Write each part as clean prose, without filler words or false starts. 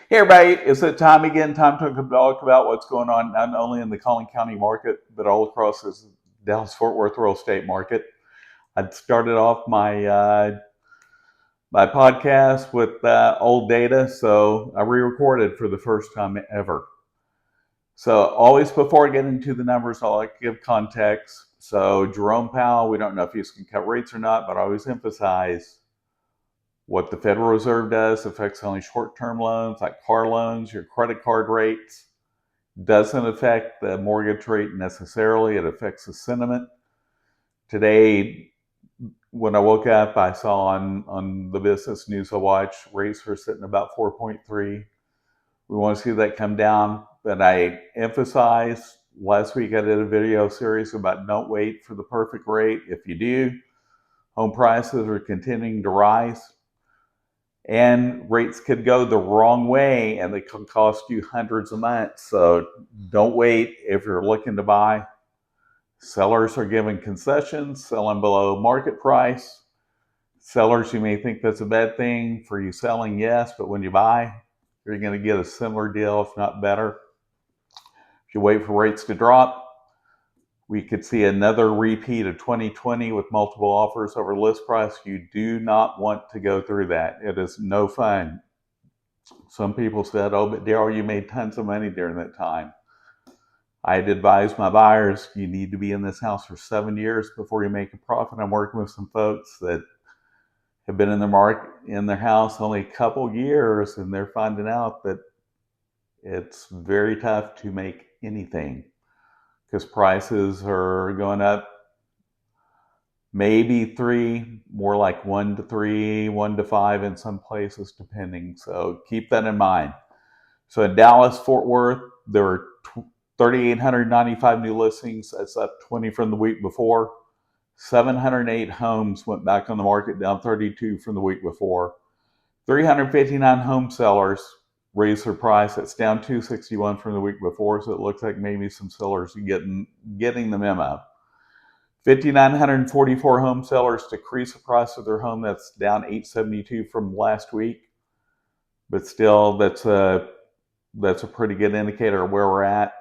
Hey everybody, it's that time again. Time to talk about what's going on not only in the Collin County market, but all across this Dallas-Fort Worth real estate market. I started off my podcast with old data, so I re-recorded for the first time ever. So always before I get into the numbers, I like to give context. So Jerome Powell, we don't know if he's going to cut rates or not, but I always emphasize what the Federal Reserve does affects only short-term loans like car loans, your credit card rates. Doesn't affect the mortgage rate necessarily. It affects the sentiment. Today, when I woke up, I saw on the business news I watch, rates are sitting about 4.3. We want to see that come down. But I emphasize, last week I did a video series about don't wait for the perfect rate. If you do, home prices are continuing to rise. And rates could go the wrong way and they could cost you hundreds a month. So don't wait if you're looking to buy. Sellers are giving concessions, selling below market price. Sellers, you may think that's a bad thing. For you selling, yes, but when you buy, you're going to get a similar deal, if not better. If you wait for rates to drop, we could see another repeat of 2020 with multiple offers over list price. You do not want to go through that. It is no fun. Some people said, oh, but Darrell, you made tons of money during that time. I'd advise my buyers, you need to be in this house for 7 years before you make a profit. I'm working with some folks that have been in the market in their house only a couple years, and they're finding out that it's very tough to make anything because prices are going up maybe 3, more like 1 to 3, 1 to 5 in some places, depending. So keep that in mind. So in Dallas, Fort Worth, there were 3,895 new listings. That's up 20 from the week before. 708 homes went back on the market, down 32 from the week before. 359 home sellers raised their price. That's down 261 from the week before. So it looks like maybe some sellers are getting the memo. 5,944 home sellers decreased the price of their home. That's down 872 from last week. But still, that's a pretty good indicator of where we're at.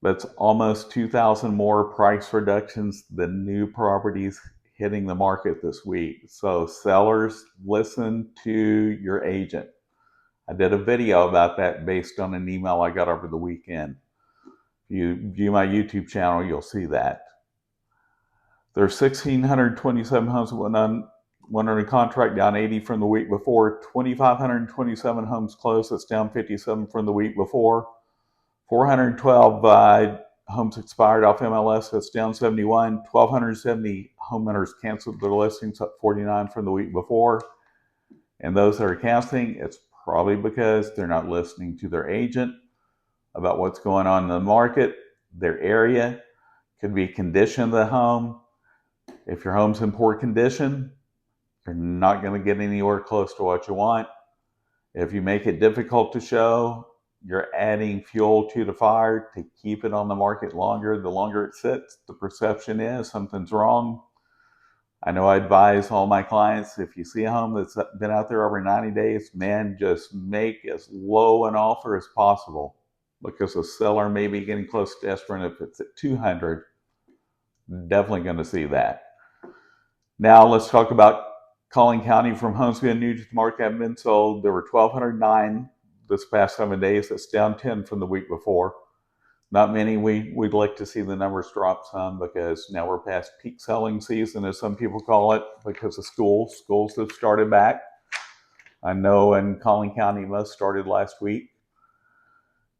That's almost 2,000 more price reductions than new properties hitting the market this week. So sellers, listen to your agent. I did a video about that based on an email I got over the weekend. If you view my YouTube channel, you'll see that. There's 1,627 homes that went under contract, down 80 from the week before. 2,527 homes closed. That's down 57 from the week before. 412 homes expired off MLS. That's down 71. 1,270 homeowners canceled their listings, up 49 from the week before. And those that are canceling, it's probably because they're not listening to their agent about what's going on in the market, their area. Could be condition of the home. If your home's in poor condition, you're not going to get anywhere close to what you want. If you make it difficult to show, you're adding fuel to the fire to keep it on the market longer. The longer it sits, the perception is something's wrong. I know I advise all my clients, if you see a home that's been out there over 90 days, man, just make as low an offer as possible because the seller may be getting close to desperate. If it's at 200, definitely going to see that. Now let's talk about Collin County. From homes being new to the market have been sold. There were 1,209 this past 7 days. That's down 10 from the week before. Not many. We'd like to see the numbers drop some because now we're past peak selling season, as some people call it, because of schools. Schools have started back. I know in Collin County, most started last week.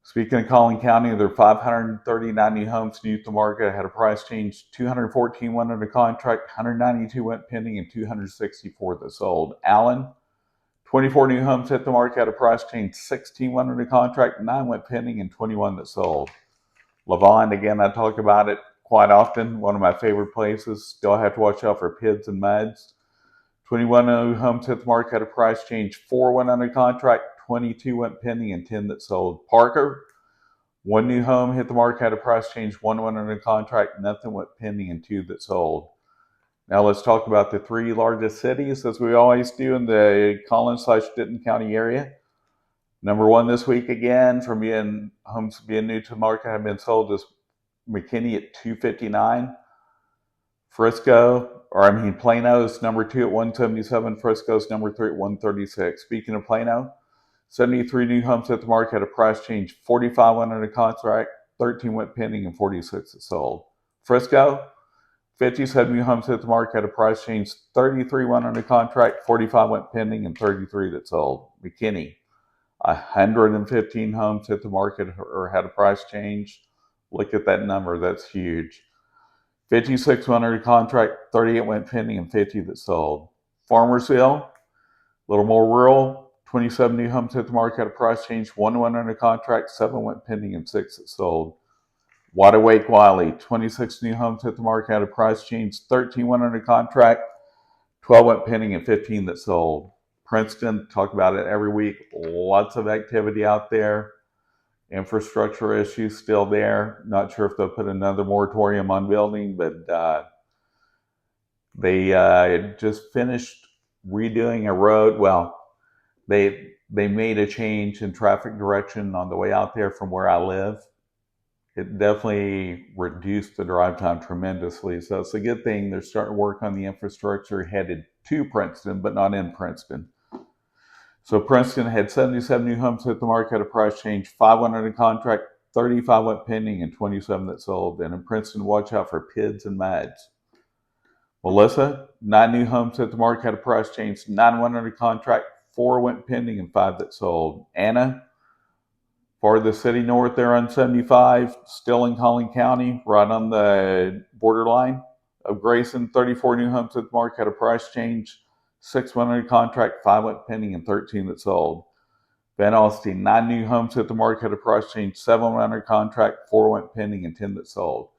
Speaking of Collin County, there are 539 new homes new to the market. Had a price change. 214 went under contract, 192 went pending, and 264 that sold. Allen, 24 new homes hit the market. Had a price change. 16 went under contract, 9 went pending, and 21 that sold. Lavon, again, I talk about it quite often. One of my favorite places. Still have to watch out for PIDs and MUDs. 21 new homes hit the market. Had a price change. 4 went under contract. 22 went pending, and 10 that sold. Parker, 1 new home hit the market, had a price change. 1 went under contract, nothing went pending, and 2 that sold. Now let's talk about the 3 largest cities, as we always do in the Collin/Denton County area. Number one this week again from homes being new to the market have been sold is Mckinney at 259. Plano is number two at 177. Frisco's number three at 136. Speaking of Plano, 73 new homes at the market at a price change. 45 went under contract, 13 went pending, and 46 that sold. Frisco, 57 new homes at the market at a price change. 33 went under contract, 45 went pending, and 33 that sold. Mckinney, 115 homes hit the market or had a price change. Look at that number. That's huge. 56 went under contract, 38 went pending, and 50 that sold. Farmersville, a little more rural, 27 new homes hit the market at a price change. 1 went under contract, 7 went pending, and 6 that sold. Wylie, 26 new homes hit the market at a price change. 13 went under contract, 12 went pending, and 15 that sold. Princeton, talk about it every week. Lots of activity out there. Infrastructure issues still there. Not sure if they'll put another moratorium on building, but they just finished redoing a road. Well, they made a change in traffic direction on the way out there from where I live. It definitely reduced the drive time tremendously. So it's a good thing they're starting to work on the infrastructure headed to Princeton, but not in Princeton. So Princeton had 77 new homes hit the market at a price change. 5 went under contract, 35 went pending, and 27 that sold. And in Princeton, watch out for PIDs and MADs. Melissa, 9 new homes hit the market at a price change. 9 went under contract, 4 went pending, and 5 that sold. Anna, for the city north there on 75, still in Collin County, right on the borderline of Grayson. 34 new homes hit the market at a price change. 6 went under contract, 5 went pending, and 13 that sold. Van Alstyne, 9 new homes hit the market at a price change. 7 went under contract, 4 went pending, and 10 that sold.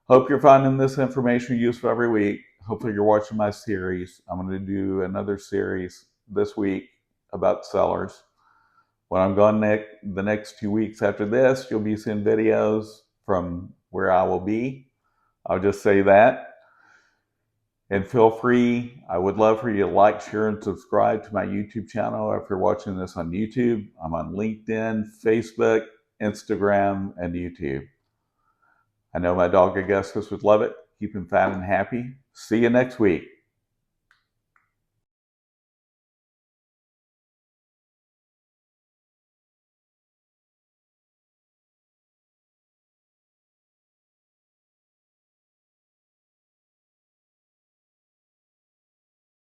Hope you're finding this information useful every week. Hopefully you're watching my series. I'm going to do another series this week about sellers. When I'm gone the next 2 weeks after this, you'll be seeing videos from where I will be. I'll just say that. And feel free, I would love for you to like, share, and subscribe to my YouTube channel. If you're watching this on YouTube, I'm on LinkedIn, Facebook, Instagram, and YouTube. I know my dog Augustus would love it. Keep him fat and happy. See you next week.